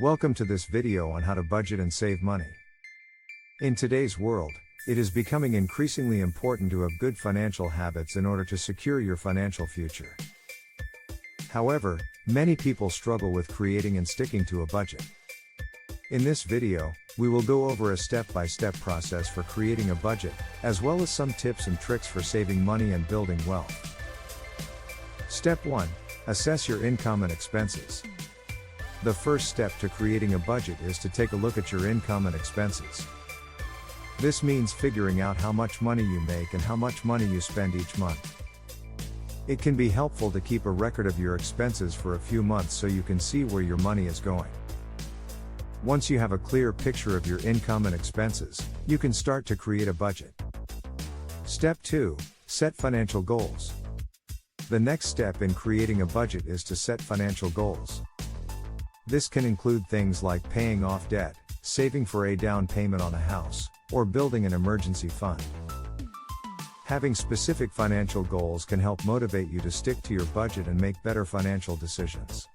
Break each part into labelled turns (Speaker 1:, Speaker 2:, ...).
Speaker 1: Welcome to this video on how to budget and save money. In today's world, it is becoming increasingly important to have good financial habits in order to secure your financial future. However, many people struggle with creating and sticking to a budget. In this video, we will go over a step-by-step process for creating a budget, as well as some tips and tricks for saving money and building wealth. Step 1. Assess your income and expenses. The first step to creating a budget is to take a look at your income and expenses. This means figuring out how much money you make and how much money you spend each month. It can be helpful to keep a record of your expenses for a few months so you can see where your money is going. Once you have a clear picture of your income and expenses, you can start to create a budget. Step 2. Set financial goals. The next step in creating a budget is to set financial goals. This can include things like paying off debt, saving for a down payment on a house, or building an emergency fund. Having specific financial goals can help motivate you to stick to your budget and make better financial decisions.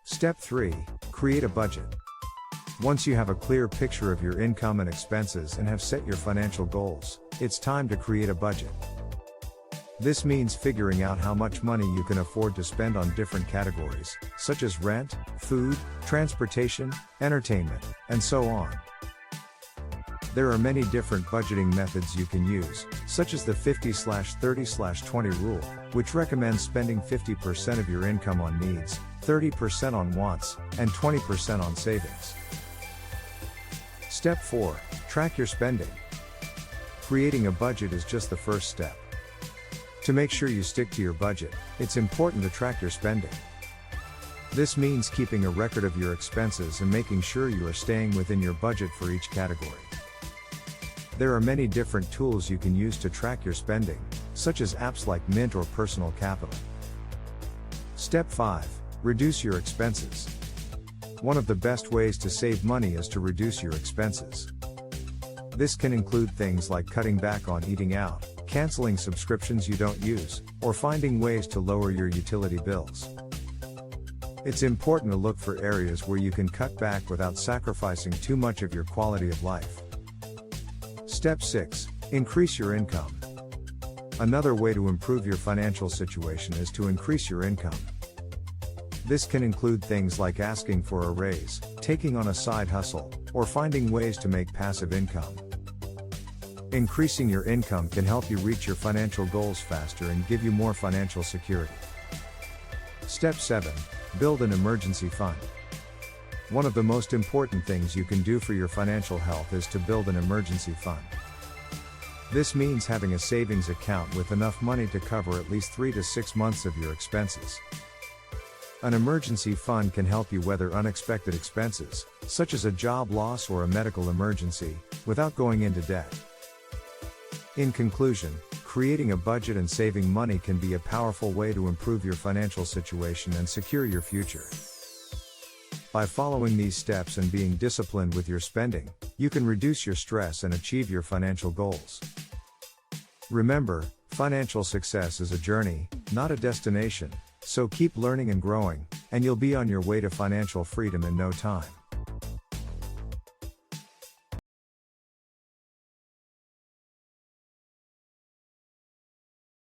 Speaker 1: Step 3. Create a budget. Once you have a clear picture of your income and expenses and have set your financial goals, it's time to create a budget. This means figuring out how much money you can afford to spend on different categories, such as rent, food, transportation, entertainment, and so on. There are many different budgeting methods you can use, such as the 50/30/20 rule, which recommends spending 50% of your income on needs, 30% on wants, and 20% on savings. Step 4. Track your spending. Creating a budget is just the first step. To make sure you stick to your budget, it's important to track your spending. This means keeping a record of your expenses and making sure you are staying within your budget for each category. There are many different tools you can use to track your spending, such as apps like Mint or Personal Capital. Step 5. Reduce your expenses. One of the best ways to save money is to reduce your expenses. This can include things like cutting back on eating out, canceling subscriptions you don't use, or finding ways to lower your utility bills. It's important to look for areas where you can cut back without sacrificing too much of your quality of life. Step 6. Increase your income. Another way to improve your financial situation is to increase your income. This can include things like asking for a raise, taking on a side hustle, or finding ways to make passive income. Increasing your income can help you reach your financial goals faster and give you more financial security. Step 7. Build an emergency fund. One of the most important things you can do for your financial health is to build an emergency fund. This means having a savings account with enough money to cover at least 3 to 6 months of your expenses. An emergency fund can help you weather unexpected expenses, such as a job loss or a medical emergency, without going into debt. In conclusion, creating a budget and saving money can be a powerful way to improve your financial situation and secure your future. By following these steps and being disciplined with your spending, you can reduce your stress and achieve your financial goals. Remember, financial success is a journey, not a destination, so keep learning and growing, and you'll be on your way to financial freedom in no time.